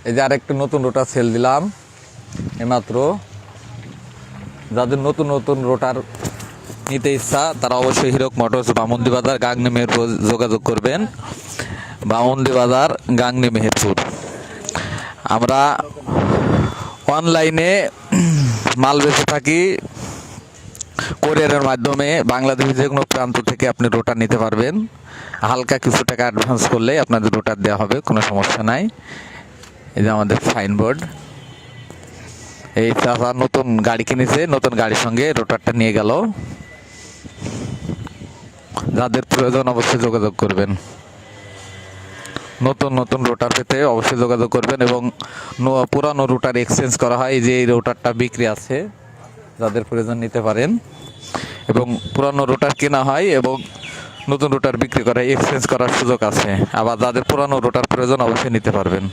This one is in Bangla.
এই যে আরেকটা নতুন রোটার সেল দিলাম এইমাত্র। যাদের নতুন নতুন রোটার নিতে ইচ্ছা তারা অবশ্যই হিরক মোটরস বামন্দি বাজার গাংনী মেহেরপুর যোগাযোগ করবেন। বামন্দি বাজার গাংনী মেহেরপুর। আমরা অনলাইনে মাল বেচে থাকি, কোরিয়ারের মাধ্যমে বাংলাদেশের যে কোনো প্রান্ত থেকে আপনি রোটার নিতে পারবেন। হালকা কিছু টাকা অ্যাডভান্স করলে আপনাদের রোটার দেওয়া হবে, কোনো সমস্যা নাই। এই যে আমাদের সাইনবোর্ড। এই চাচা নতুন গাড়ি কিনেছে, নতুন গাড়ির সঙ্গে রোটারটা নিয়ে গেল। যাদের প্রয়োজন অবশ্যই যোগাযোগ করবেন। নতুন নতুন রোটার পেতে অবশ্যই যোগাযোগ করবেন এবং পুরানো রোটার এক্সচেঞ্জ করা হয়। এই যে এই রোটারটা বিক্রি আছে, যাদের প্রয়োজন নিতে পারেন। এবং পুরানো রোটার কেনা হয় এবং নতুন রোটার বিক্রি করা, এক্সচেঞ্জ করার সুযোগ আছে। আবার যাদের পুরানো রোটার প্রয়োজন অবশ্যই নিতে পারবেন।